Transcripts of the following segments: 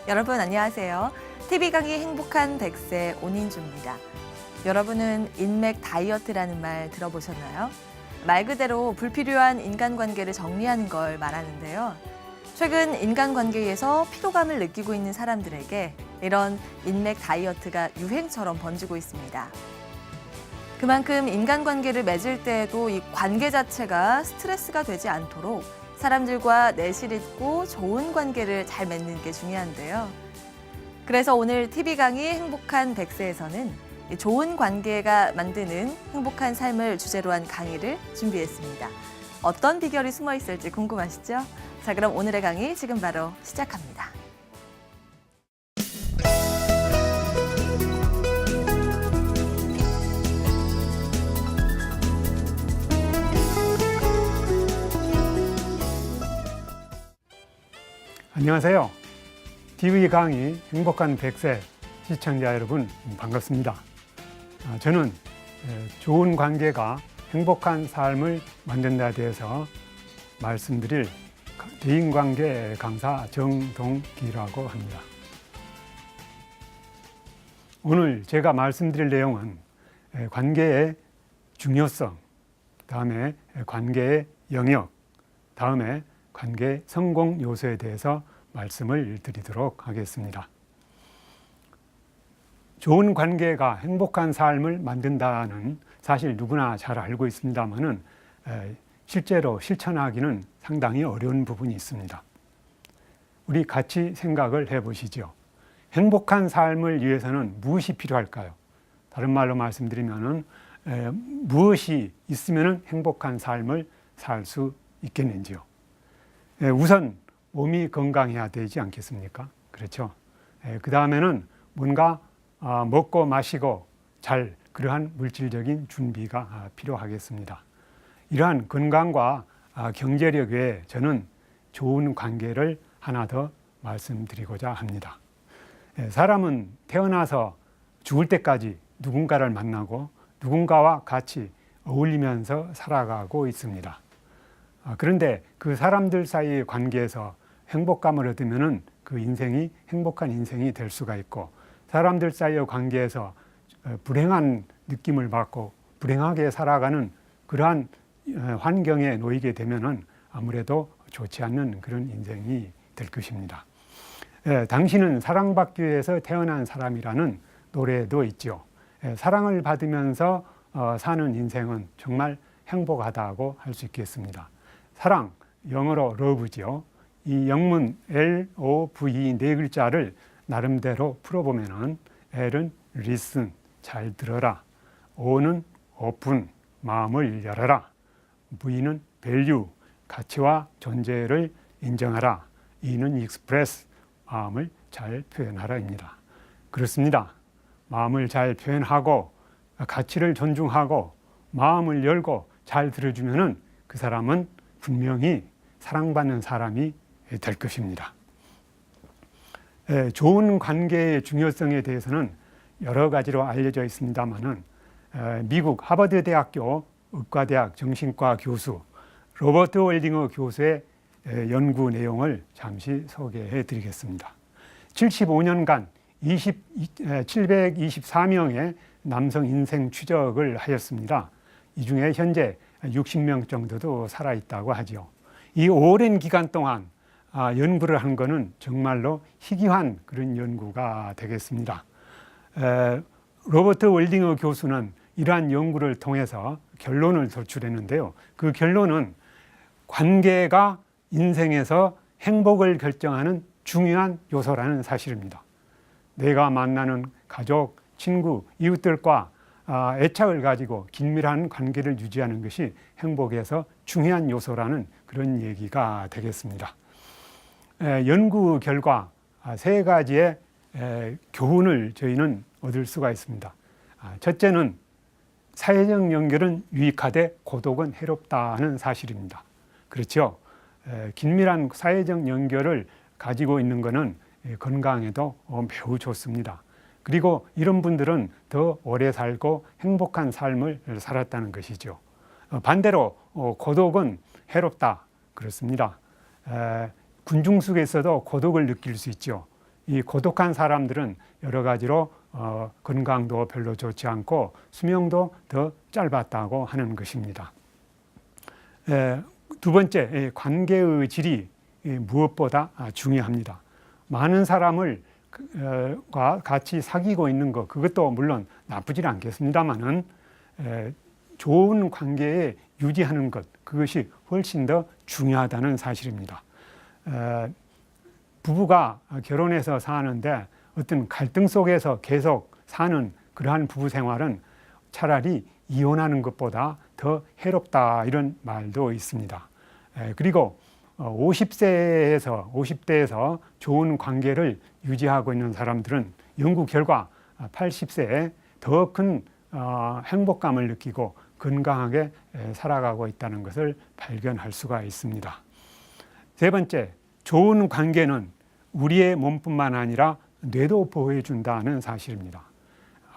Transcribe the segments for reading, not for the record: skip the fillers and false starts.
여러분 안녕하세요. TV 강의 행복한 100세 온인주입니다. 여러분은 인맥 다이어트라는 말 들어보셨나요? 말 그대로 불필요한 인간관계를 정리하는 걸 말하는데요. 최근 인간관계에서 피로감을 느끼고 있는 사람들에게 이런 인맥 다이어트가 유행처럼 번지고 있습니다. 그만큼 인간관계를 맺을 때에도 이 관계 자체가 스트레스가 되지 않도록 사람들과 내실 있고 좋은 관계를 잘 맺는 게 중요한데요. 그래서 오늘 TV 강의 행복한 100세에서는 좋은 관계가 만드는 행복한 삶을 주제로 한 강의를 준비했습니다. 어떤 비결이 숨어 있을지 궁금하시죠? 자, 그럼 오늘의 강의 지금 바로 시작합니다. 안녕하세요. TV 강의 행복한 100세 시청자 여러분 반갑습니다. 저는 좋은 관계가 행복한 삶을 만든다에 대해서 말씀드릴 대인관계 강사 정동기라고 합니다. 오늘 제가 말씀드릴 내용은 관계의 중요성, 다음에 관계의 영역, 다음에 관계 성공 요소에 대해서 말씀을 드리도록 하겠습니다. 좋은 관계가 행복한 삶을 만든다는 사실 누구나 잘 알고 있습니다만은 실제로 실천하기는 상당히 어려운 부분이 있습니다. 우리 같이 생각을 해보시죠. 행복한 삶을 위해서는 무엇이 필요할까요? 다른 말로 말씀드리면은 무엇이 있으면 행복한 삶을 살 수 있겠는지요. 우선 몸이 건강해야 되지 않겠습니까? 그렇죠. 그 다음에는 뭔가 먹고 마시고 잘 그러한 물질적인 준비가 필요하겠습니다. 이러한 건강과 경제력 외에 저는 좋은 관계를 하나 더 말씀드리고자 합니다. 사람은 태어나서 죽을 때까지 누군가를 만나고 누군가와 같이 어울리면서 살아가고 있습니다. 그런데 그 사람들 사이의 관계에서 행복감을 얻으면 그 인생이 행복한 인생이 될 수가 있고, 사람들 사이의 관계에서 불행한 느낌을 받고 불행하게 살아가는 그러한 환경에 놓이게 되면 아무래도 좋지 않는 그런 인생이 될 것입니다. 당신은 사랑받기 위해서 태어난 사람이라는 노래도 있죠. 사랑을 받으면서 사는 인생은 정말 행복하다고 할 수 있겠습니다. 사랑, 영어로 love죠. 이 영문 L-O-V-E 네 글자를 나름대로 풀어보면은 L은 listen, 잘 들어라. O는 open, 마음을 열어라. V는 value, 가치와 존재를 인정하라. E는 express, 마음을 잘 표현하라입니다. 그렇습니다. 마음을 잘 표현하고 가치를 존중하고 마음을 열고 잘 들어주면은 그 사람은 분명히 사랑받는 사람이 될 것입니다. 좋은 관계의 중요성에 대해서는 여러 가지로 알려져 있습니다만은 미국 하버드 대학교 의과대학 정신과 교수 로버트 월딩어 교수의 연구 내용을 잠시 소개해 드리겠습니다. 75년간 724명의 남성 인생 추적을 하였습니다. 이 중에 현재 60명 정도도 살아있다고 하죠. 이 오랜 기간 동안 연구를 한 것은 정말로 희귀한 그런 연구가 되겠습니다. 로버트 월딩어 교수는 이러한 연구를 통해서 결론을 도출했는데요. 그 결론은 관계가 인생에서 행복을 결정하는 중요한 요소라는 사실입니다. 내가 만나는 가족, 친구, 이웃들과 애착을 가지고 긴밀한 관계를 유지하는 것이 행복에서 중요한 요소라는 그런 얘기가 되겠습니다. 연구 결과 세 가지의 교훈을 저희는 얻을 수가 있습니다. 첫째는 사회적 연결은 유익하되 고독은 해롭다는 사실입니다. 그렇죠. 긴밀한 사회적 연결을 가지고 있는 것은 건강에도 매우 좋습니다. 그리고 이런 분들은 더 오래 살고 행복한 삶을 살았다는 것이죠. 반대로 고독은 해롭다. 그렇습니다. 군중 속에서도 고독을 느낄 수 있죠. 이 고독한 사람들은 여러 가지로 건강도 별로 좋지 않고 수명도 더 짧았다고 하는 것입니다. 두 번째, 관계의 질이 무엇보다 중요합니다. 많은 사람을 같이 사귀고 있는 것, 그것도 물론 나쁘지 않겠습니다만은 좋은 관계에 유지하는 것, 그것이 훨씬 더 중요하다는 사실입니다. 부부가 결혼해서 사는데 어떤 갈등 속에서 계속 사는 그러한 부부 생활은 차라리 이혼하는 것보다 더 해롭다, 이런 말도 있습니다. 그리고 50대에서 좋은 관계를 유지하고 있는 사람들은 연구 결과 80세에 더 큰 행복감을 느끼고 건강하게 살아가고 있다는 것을 발견할 수가 있습니다. 세 번째, 좋은 관계는 우리의 몸뿐만 아니라 뇌도 보호해 준다는 사실입니다.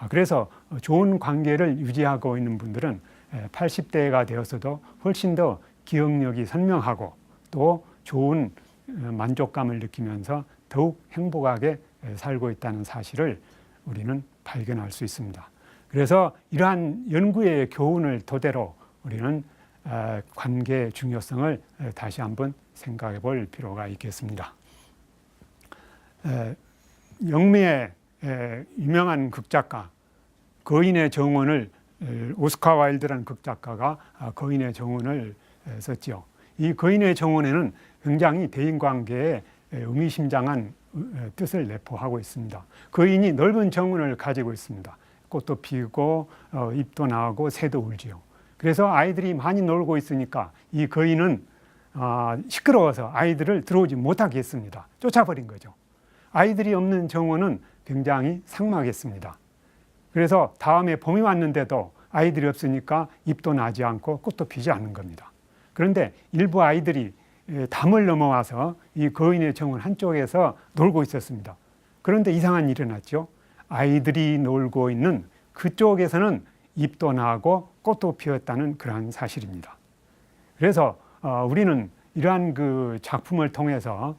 그래서 좋은 관계를 유지하고 있는 분들은 80대가 되어서도 훨씬 더 기억력이 선명하고 또 좋은 만족감을 느끼면서 더욱 행복하게 살고 있다는 사실을 우리는 발견할 수 있습니다. 그래서 이러한 연구의 교훈을 토대로 우리는 관계의 중요성을 다시 한번 생각해 볼 필요가 있겠습니다. 영미의 유명한 극작가 거인의 정원을, 오스카 와일드라는 극작가가 거인의 정원을 썼죠. 이 거인의 정원에는 굉장히 대인관계에 의미심장한 뜻을 내포하고 있습니다. 거인이 넓은 정원을 가지고 있습니다. 꽃도 피고 잎도 나오고 새도 울지요. 그래서 아이들이 많이 놀고 있으니까 이 거인은 시끄러워서 아이들을 들어오지 못하게 했습니다. 쫓아버린 거죠. 아이들이 없는 정원은 굉장히 삭막했습니다. 그래서 다음에 봄이 왔는데도 아이들이 없으니까 잎도 나지 않고 꽃도 피지 않는 겁니다. 그런데 일부 아이들이 담을 넘어와서 이 거인의 정원 한쪽에서 놀고 있었습니다. 그런데 이상한 일이 일어났죠. 아이들이 놀고 있는 그쪽에서는 잎도 나고 꽃도 피었다는 그러한 사실입니다. 그래서 우리는 이러한 그 작품을 통해서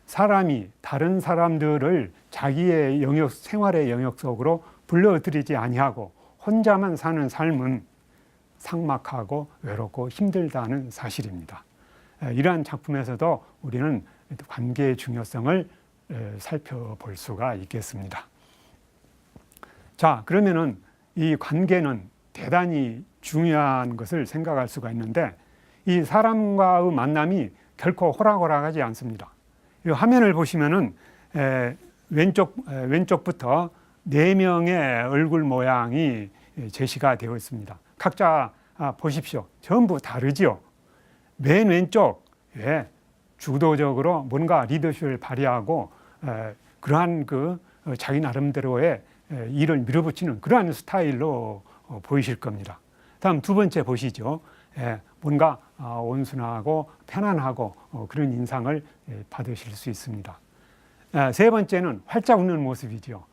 사람이 다른 사람들을 자기의 영역, 생활의 영역 속으로 불러들이지 아니하고 혼자만 사는 삶은 삭막하고 외롭고 힘들다는 사실입니다. 이러한 작품에서도 우리는 관계의 중요성을 살펴볼 수가 있겠습니다. 자, 그러면은 이 관계는 대단히 중요한 것을 생각할 수가 있는데 이 사람과의 만남이 결코 호락호락하지 않습니다. 이 화면을 보시면은 왼쪽부터 4명의 얼굴 모양이 제시가 되어 있습니다. 각자 보십시오. 전부 다르지요. 맨 왼쪽에 주도적으로 뭔가 리더십을 발휘하고 그러한 그 자기 나름대로의 일을 밀어붙이는 그러한 스타일로 보이실 겁니다. 다음 두 번째 보시죠. 뭔가 온순하고 편안하고 그런 인상을 받으실 수 있습니다. 세 번째는 활짝 웃는 모습이죠.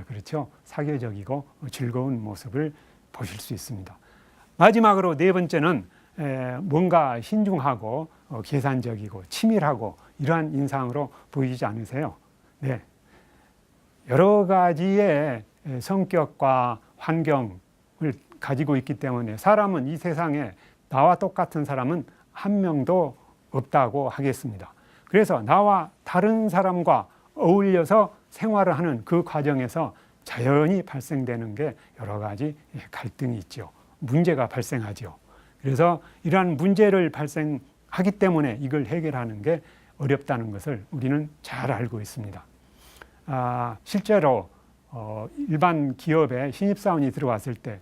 그렇죠. 사교적이고 즐거운 모습을 보실 수 있습니다. 마지막으로 네 번째는 뭔가 신중하고 계산적이고 치밀하고 이러한 인상으로 보이지 않으세요? 네. 여러 가지의 성격과 환경을 가지고 있기 때문에 사람은 이 세상에 나와 똑같은 사람은 한 명도 없다고 하겠습니다. 그래서 나와 다른 사람과 어울려서 생활을 하는 그 과정에서 자연히 발생되는 게 여러 가지 갈등이 있죠. 문제가 발생하죠. 그래서 이러한 문제를 발생하기 때문에 이걸 해결하는 게 어렵다는 것을 우리는 잘 알고 있습니다. 실제로 일반 기업에 신입사원이 들어왔을 때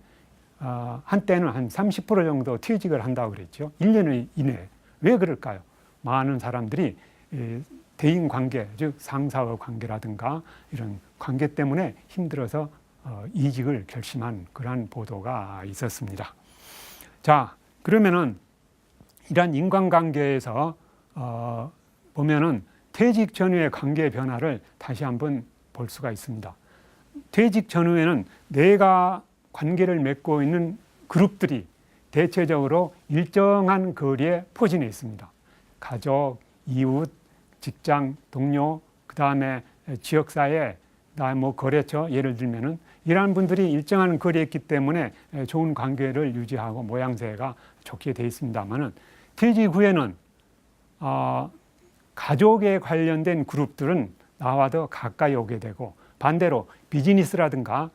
한때는 한 30% 정도 퇴직을 한다고 그랬죠. 1년 이내에. 왜 그럴까요? 많은 사람들이 대인관계, 즉 상사와 관계라든가 이런 관계 때문에 힘들어서 이직을 결심한 그러한 보도가 있었습니다. 자, 그러면은 이러한 인간관계에서 보면은 퇴직 전후의 관계 변화를 다시 한번 볼 수가 있습니다. 퇴직 전후에는 내가 관계를 맺고 있는 그룹들이 대체적으로 일정한 거리에 포진해 있습니다. 가족, 이웃, 직장, 동료, 그 다음에 지역사회, 뭐 거래처 예를 들면은 이러한 분들이 일정한 거리에 있기 때문에 좋은 관계를 유지하고 모양새가 좋게 돼 있습니다만은 퇴직 후에는 가족에 관련된 그룹들은 나와 더 가까이 오게 되고 반대로 비즈니스라든가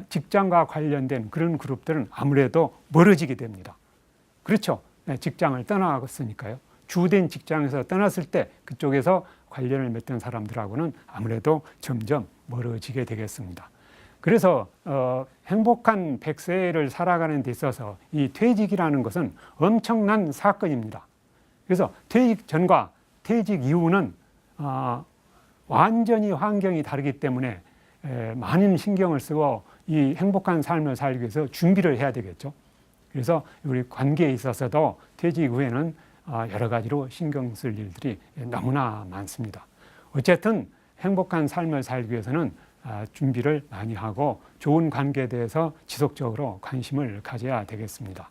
직장과 관련된 그런 그룹들은 아무래도 멀어지게 됩니다. 그렇죠. 직장을 떠나갔으니까요. 주된 직장에서 떠났을 때 그쪽에서 관련을 맺던 사람들하고는 아무래도 점점 멀어지게 되겠습니다. 그래서 행복한 100세를 살아가는 데 있어서 이 퇴직이라는 것은 엄청난 사건입니다. 그래서 퇴직 전과 퇴직 이후는 완전히 환경이 다르기 때문에 많은 신경을 쓰고 이 행복한 삶을 살기 위해서 준비를 해야 되겠죠. 그래서 우리 관계에 있어서도 퇴직 후에는 여러 가지로 신경 쓸 일들이 너무나 많습니다. 어쨌든 행복한 삶을 살기 위해서는 준비를 많이 하고 좋은 관계에 대해서 지속적으로 관심을 가져야 되겠습니다.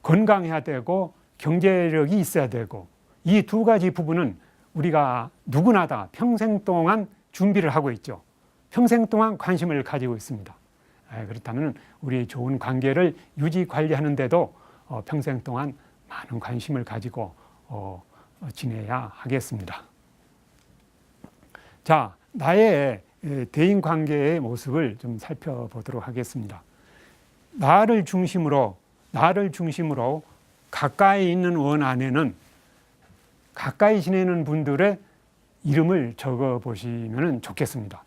건강해야 되고 경제력이 있어야 되고 이 두 가지 부분은 우리가 누구나 다 평생 동안 준비를 하고 있죠. 평생 동안 관심을 가지고 있습니다. 그렇다면 우리 좋은 관계를 유지 관리하는데도 평생 동안 많은 관심을 가지고 지내야 하겠습니다. 자, 나의 대인 관계의 모습을 좀 살펴보도록 하겠습니다. 나를 중심으로 가까이 있는 원 안에는 가까이 지내는 분들의 이름을 적어 보시면 좋겠습니다.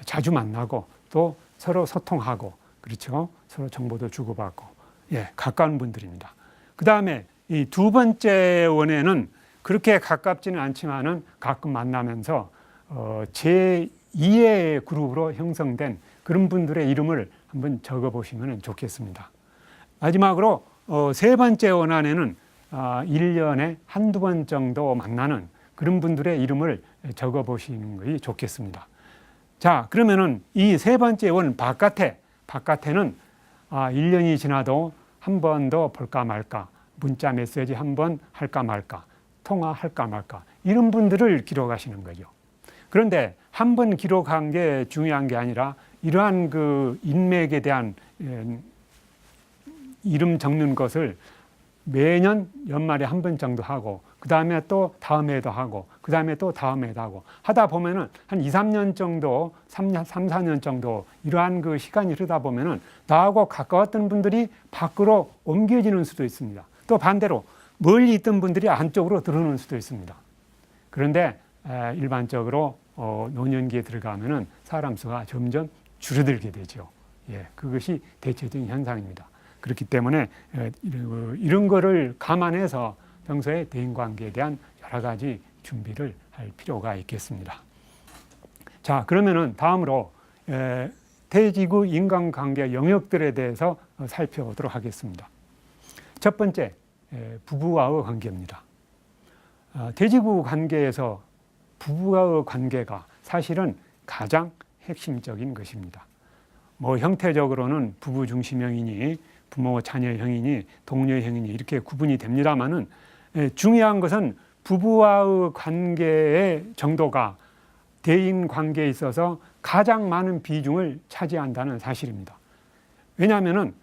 자주 만나고 또 서로 소통하고 그렇죠. 서로 정보도 주고받고 가까운 분들입니다. 그 다음에 이 두 번째 원에는 그렇게 가깝지는 않지만은 가끔 만나면서 제2의 그룹으로 형성된 그런 분들의 이름을 한번 적어 보시면 좋겠습니다. 마지막으로 세 번째 원 안에는 1년에 한두 번 정도 만나는 그런 분들의 이름을 적어 보시는 것이 좋겠습니다. 자, 그러면은 이 세 번째 원 바깥에는 1년이 지나도 한 번 더 볼까 말까, 문자 메시지 한 번 할까 말까, 통화할까 말까 이런 분들을 기록하시는 거죠. 그런데 한 번 기록한 게 중요한 게 아니라 이러한 그 인맥에 대한 이름 적는 것을 매년 연말에 한 번 정도 하고 그 다음에 또 다음 해도 하고 그 다음에 또 다음 해도 하고 하다 보면은 한 2, 3년 정도 3, 4년 정도 이러한 그 시간이 흐르다 보면은 나하고 가까웠던 분들이 밖으로 옮겨지는 수도 있습니다. 또 반대로 멀리 있던 분들이 안쪽으로 들어오는 수도 있습니다. 그런데 일반적으로 노년기에 들어가면은 사람 수가 점점 줄어들게 되죠. 그것이 대체적인 현상입니다. 그렇기 때문에 이런 거를 감안해서 평소에 대인관계에 대한 여러 가지 준비를 할 필요가 있겠습니다. 자, 그러면은 다음으로 퇴직 후 인간관계 영역들에 대해서 살펴보도록 하겠습니다. 첫 번째, 부부와의 관계입니다. 퇴직 후 관계에서 부부와의 관계가 사실은 가장 핵심적인 것입니다. 뭐 형태적으로는 부부 중심형이니 부모 자녀형이니 동료형이니 이렇게 구분이 됩니다만은 중요한 것은 부부와의 관계의 정도가 대인 관계에 있어서 가장 많은 비중을 차지한다는 사실입니다. 왜냐하면은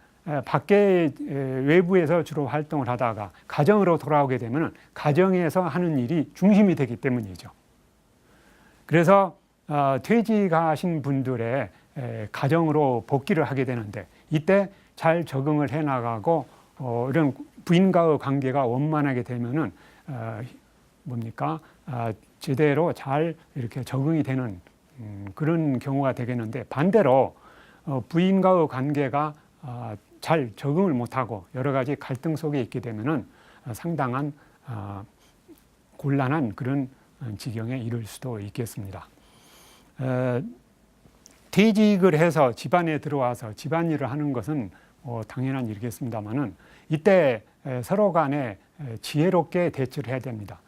밖에 외부에서 주로 활동을 하다가 가정으로 돌아오게 되면 가정에서 하는 일이 중심이 되기 때문이죠. 그래서 퇴직하신 분들의 가정으로 복귀를 하게 되는데 이때 잘 적응을 해나가고 이런 부인과의 관계가 원만하게 되면은 제대로 잘 이렇게 적응이 되는 그런 경우가 되겠는데 반대로 부인과의 관계가 잘 적응을 못하고 여러 가지 갈등 속에 있게 되면은 상당한 곤란한 그런 지경에 이를 수도 있겠습니다. 퇴직을 해서 집안에 들어와서 집안일을 하는 것은 당연한 일이겠습니다만은 이때 서로 간에 지혜롭게 대처를 해야 됩니다.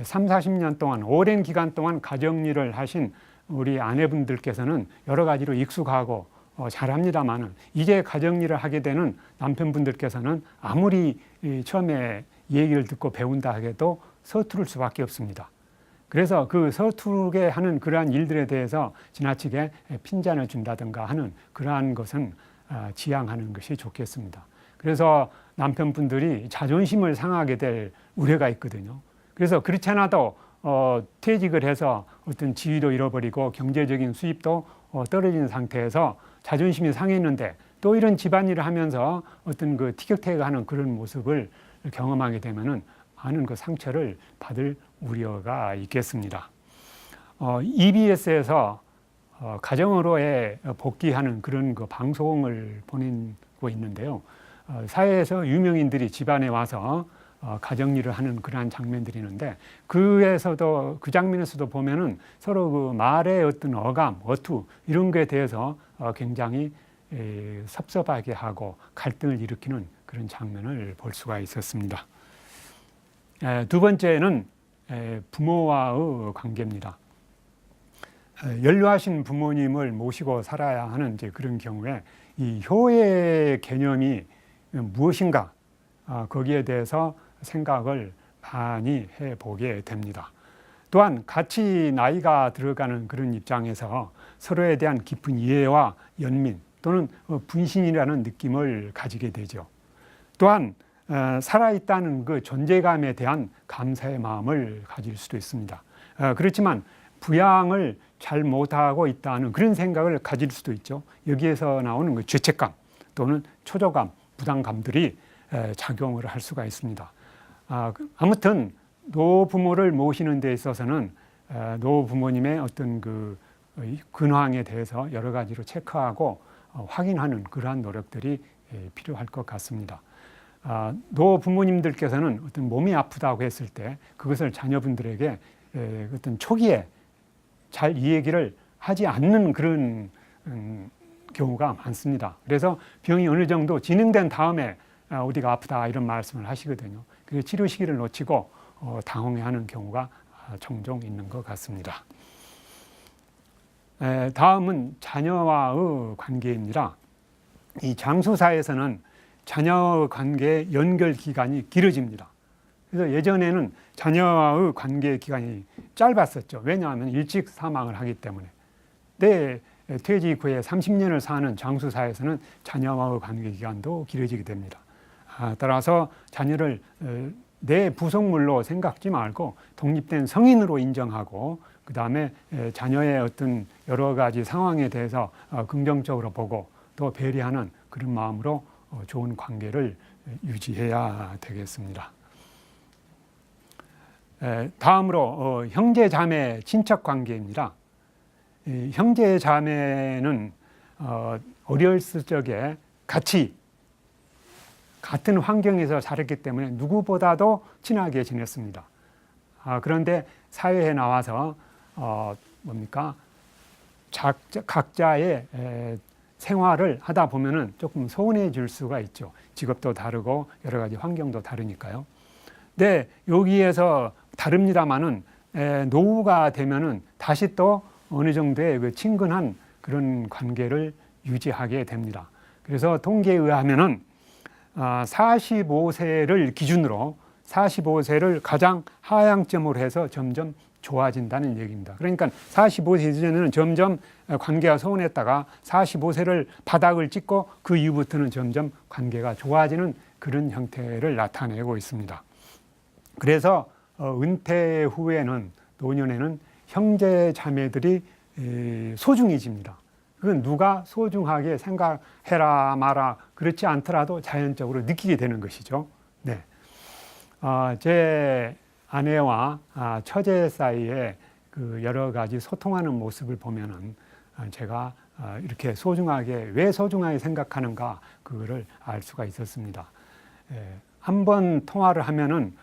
3, 40년 동안 오랜 기간 동안 가정일을 하신 우리 아내분들께서는 여러 가지로 익숙하고 잘합니다만은 이제 가정일을 하게 되는 남편분들께서는 아무리 처음에 얘기를 듣고 배운다 해도 서투를 수밖에 없습니다. 그래서 그 서투르게 하는 그러한 일들에 대해서 지나치게 핀잔을 준다든가 하는 그러한 것은 지양하는 것이 좋겠습니다. 그래서 남편분들이 자존심을 상하게 될 우려가 있거든요. 그래서 그렇지 않아도 퇴직을 해서 어떤 지위도 잃어버리고 경제적인 수입도 떨어진 상태에서 자존심이 상했는데 또 이런 집안일을 하면서 어떤 그 티격태격하는 그런 모습을 경험하게 되면은 많은 그 상처를 받을 우려가 있겠습니다. EBS에서 가정으로의 복귀하는 그런 그 방송을 보내고 있는데요. 사회에서 유명인들이 집안에 와서 가정일을 하는 그러한 장면들이 있는데 그 장면에서도 보면은 서로 그 말의 어떤 어감, 어투 이런 거에 대해서 굉장히 섭섭하게 하고 갈등을 일으키는 그런 장면을 볼 수가 있었습니다. 두 번째는 부모와의 관계입니다. 연로하신 부모님을 모시고 살아야 하는 이제 그런 경우에 이 효의 개념이 무엇인가 거기에 대해서 생각을 많이 해보게 됩니다. 또한 같이 나이가 들어가는 그런 입장에서 서로에 대한 깊은 이해와 연민 또는 분신이라는 느낌을 가지게 되죠. 또한 살아있다는 그 존재감에 대한 감사의 마음을 가질 수도 있습니다. 그렇지만 부양을 잘 못하고 있다는 그런 생각을 가질 수도 있죠. 여기에서 나오는 그 죄책감 또는 초조감, 부담감들이 작용을 할 수가 있습니다. 아무튼 노부모를 모시는 데 있어서는 노부모님의 어떤 그 근황에 대해서 여러 가지로 체크하고 확인하는 그러한 노력들이 필요할 것 같습니다. 노부모님들께서는 어떤 몸이 아프다고 했을 때 그것을 자녀분들에게 어떤 초기에 잘 이 얘기를 하지 않는 그런 경우가 많습니다. 그래서 병이 어느 정도 진행된 다음에 어디가 아프다 이런 말씀을 하시거든요. 그래서 치료 시기를 놓치고 당황해하는 경우가 종종 있는 것 같습니다. 다음은 자녀와의 관계입니다. 이 장수사에서는 자녀 관계 연결 기간이 길어집니다. 그래서 예전에는 자녀와의 관계 기간이 짧았었죠. 왜냐하면 일찍 사망을 하기 때문에. 내 퇴직 후에 30년을 사는 장수사에서는 자녀와의 관계 기간도 길어지게 됩니다. 따라서 자녀를 내 부속물로 생각지 말고 독립된 성인으로 인정하고 그 다음에 자녀의 어떤 여러 가지 상황에 대해서 긍정적으로 보고 또 배려하는 그런 마음으로 좋은 관계를 유지해야 되겠습니다. 다음으로 형제 자매 친척 관계입니다. 형제 자매는 어렸을 적에 같은 환경에서 자랐기 때문에 누구보다도 친하게 지냈습니다. 그런데 사회에 나와서 각자의 생활을 하다 보면은 조금 소원해질 수가 있죠. 직업도 다르고 여러 가지 환경도 다르니까요. 근데 여기에서 다릅니다만은 노후가 되면은 다시 또 어느 정도의 그 친근한 그런 관계를 유지하게 됩니다. 그래서 통계에 의하면은 45세를 기준으로 45세를 가장 하향점으로 해서 점점 좋아진다는 얘기입니다. 그러니까 45세 이전에는 점점 관계가 소원했다가 45세를 바닥을 찍고 그 이후부터는 점점 관계가 좋아지는 그런 형태를 나타내고 있습니다. 그래서 은퇴 후에는 노년에는 형제 자매들이 소중해집니다. 그건 누가 소중하게 생각해라 마라 그렇지 않더라도 자연적으로 느끼게 되는 것이죠. 네. 제 아내와 처제 사이에 그 여러 가지 소통하는 모습을 보면은 제가 이렇게 왜 소중하게 생각하는가 그거를 알 수가 있었습니다. 한 번 통화를 하면은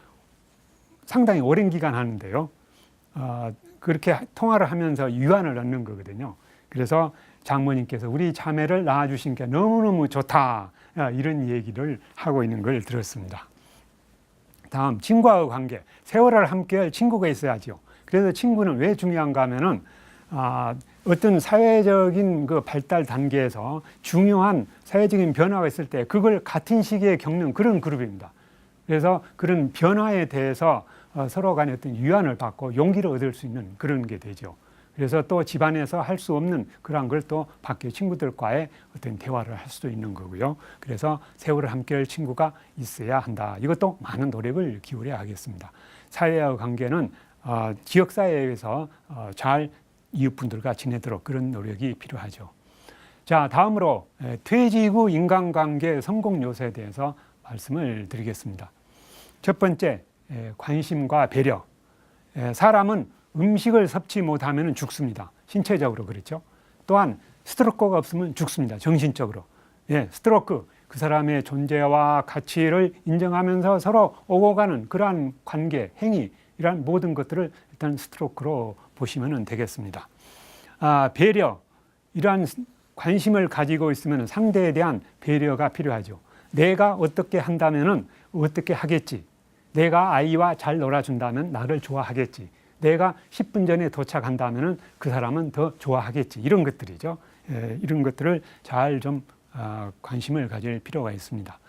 상당히 오랜 기간 하는데요. 그렇게 통화를 하면서 유안을 얻는 거거든요. 그래서 장모님께서 우리 자매를 낳아주신 게 너무너무 좋다 이런 얘기를 하고 있는 걸 들었습니다. 다음 친구와의 관계. 세월을 함께할 친구가 있어야죠. 그래서 친구는 왜 중요한가 하면은 어떤 사회적인 그 발달 단계에서 중요한 사회적인 변화가 있을 때 그걸 같은 시기에 겪는 그런 그룹입니다. 그래서 그런 변화에 대해서 서로 간에 어떤 위안을 받고 용기를 얻을 수 있는 그런 게 되죠. 그래서 또 집안에서 할 수 없는 그런 걸 또 밖에 친구들과의 어떤 대화를 할 수도 있는 거고요. 그래서 세월을 함께할 친구가 있어야 한다. 이것도 많은 노력을 기울여야 하겠습니다. 사회와 관계는 지역사회에서 잘 이웃분들과 지내도록 그런 노력이 필요하죠. 자, 다음으로 퇴직 후 인간관계 성공 요소에 대해서 말씀을 드리겠습니다. 첫 번째, 관심과 배려. 사람은 음식을 섭취 못하면 죽습니다. 신체적으로 그렇죠. 또한 스트로크가 없으면 죽습니다. 정신적으로. 스트로크, 그 사람의 존재와 가치를 인정하면서 서로 오고 가는 그러한 관계, 행위, 이러한 모든 것들을 일단 스트로크로 보시면 되겠습니다. 배려, 이러한 관심을 가지고 있으면 상대에 대한 배려가 필요하죠. 내가 어떻게 한다면 어떻게 하겠지. 내가 아이와 잘 놀아준다면 나를 좋아하겠지. 내가 10분 전에 도착한다면 그 사람은 더 좋아하겠지. 이런 것들이죠. 이런 것들을 잘 좀 관심을 가질 필요가 있습니다.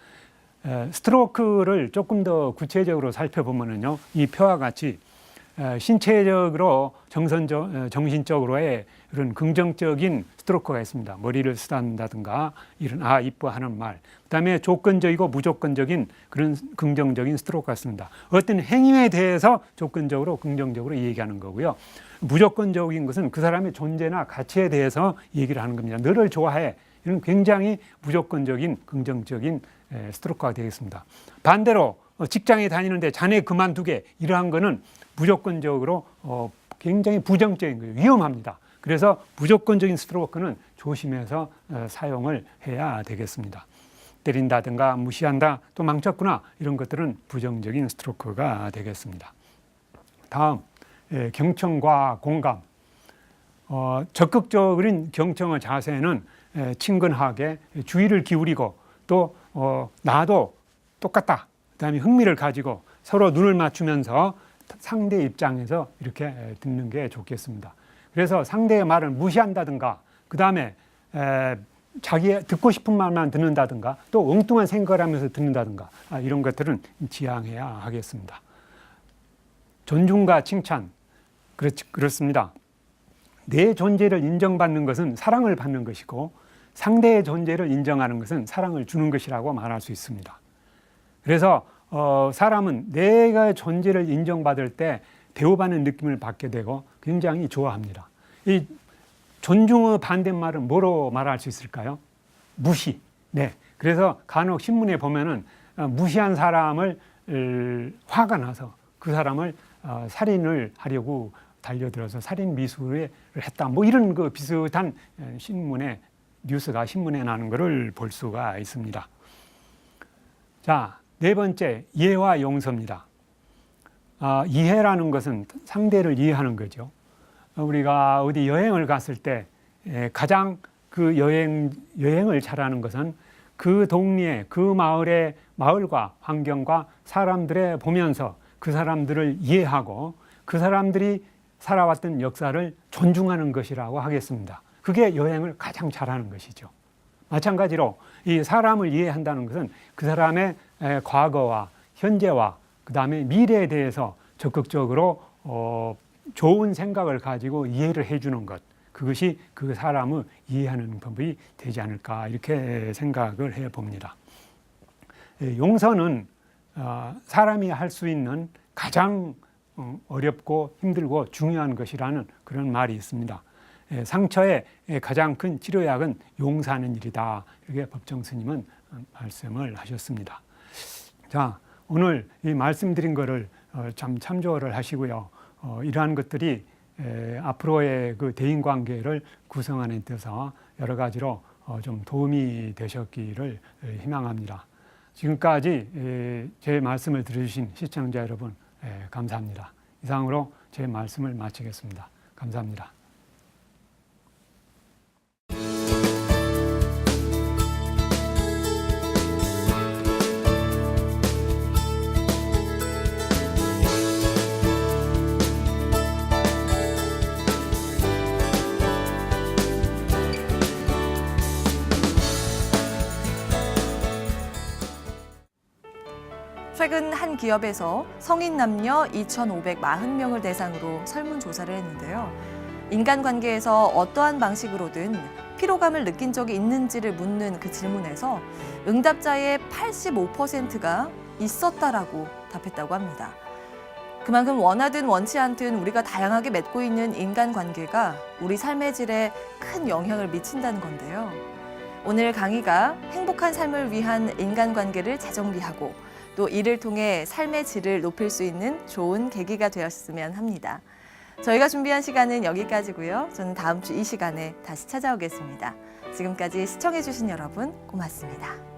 스트로크를 조금 더 구체적으로 살펴보면요, 이 표와 같이 신체적으로 정신적으로의 그런 긍정적인 스트로크가 있습니다. 머리를 쓰다듬는다든가 이런 이뻐하는 말. 그다음에 조건적이고 무조건적인 그런 긍정적인 스트로크가 있습니다. 어떤 행위에 대해서 조건적으로 긍정적으로 얘기하는 거고요. 무조건적인 것은 그 사람의 존재나 가치에 대해서 얘기를 하는 겁니다. 너를 좋아해. 이런 굉장히 무조건적인 긍정적인 스트로크가 되겠습니다. 반대로 직장에 다니는데 자네 그만두게 이러한 거는 무조건적으로 굉장히 부정적인 거예요. 위험합니다. 그래서 무조건적인 스트로크는 조심해서 사용을 해야 되겠습니다. 때린다든가 무시한다, 또 망쳤구나, 이런 것들은 부정적인 스트로크가 되겠습니다. 다음, 경청과 공감. 적극적인 경청의 자세는 친근하게 주의를 기울이고 또 나도 똑같다, 그다음에 흥미를 가지고 서로 눈을 맞추면서 상대 입장에서 이렇게 듣는 게 좋겠습니다. 그래서 상대의 말을 무시한다든가, 그 다음에 자기 듣고 싶은 말만 듣는다든가, 또 엉뚱한 생각을 하면서 듣는다든가, 이런 것들은 지양해야 하겠습니다. 존중과 칭찬, 그렇습니다. 내 존재를 인정받는 것은 사랑을 받는 것이고, 상대의 존재를 인정하는 것은 사랑을 주는 것이라고 말할 수 있습니다. 그래서 사람은 내가 존재를 인정받을 때 대우받는 느낌을 받게 되고 굉장히 좋아합니다. 이 존중의 반대말은 뭐로 말할 수 있을까요? 무시. 네. 그래서 간혹 신문에 보면은 무시한 사람을 화가 나서 그 사람을 살인을 하려고 달려들어서 살인 미수를 했다. 뭐 이런 그 비슷한 뉴스가 신문에 나는 것을 볼 수가 있습니다. 자, 네 번째, 이해와 용서입니다. 이해라는 것은 상대를 이해하는 거죠. 우리가 어디 여행을 갔을 때 가장 그 여행을 잘하는 것은 그 동네에, 그 마을의 마을과 환경과 사람들을 보면서 그 사람들을 이해하고 그 사람들이 살아왔던 역사를 존중하는 것이라고 하겠습니다. 그게 여행을 가장 잘하는 것이죠. 마찬가지로 이 사람을 이해한다는 것은 그 사람의 과거와 현재와 그 다음에 미래에 대해서 적극적으로 좋은 생각을 가지고 이해를 해주는 것, 그것이 그 사람을 이해하는 방법이 되지 않을까, 이렇게 생각을 해봅니다. 용서는 사람이 할 수 있는 가장 어렵고 힘들고 중요한 것이라는 그런 말이 있습니다. 상처의 가장 큰 치료약은 용서하는 일이다, 이렇게 법정 스님은 말씀을 하셨습니다. 자, 오늘 이 말씀드린 거를 참 참조를 하시고요. 이러한 것들이 앞으로의 그 대인관계를 구성하는 데서 여러 가지로 좀 도움이 되셨기를 희망합니다. 지금까지 제 말씀을 들어주신 시청자 여러분, 감사합니다. 이상으로 제 말씀을 마치겠습니다. 감사합니다. 최근 한 기업에서 성인 남녀 2,540명을 대상으로 설문조사를 했는데요. 인간관계에서 어떠한 방식으로든 피로감을 느낀 적이 있는지를 묻는 그 질문에서 응답자의 85%가 있었다라고 답했다고 합니다. 그만큼 원하든 원치 않든 우리가 다양하게 맺고 있는 인간관계가 우리 삶의 질에 큰 영향을 미친다는 건데요. 오늘 강의가 행복한 삶을 위한 인간관계를 재정비하고 또 이를 통해 삶의 질을 높일 수 있는 좋은 계기가 되었으면 합니다. 저희가 준비한 시간은 여기까지고요. 저는 다음 주 이 시간에 다시 찾아오겠습니다. 지금까지 시청해주신 여러분 고맙습니다.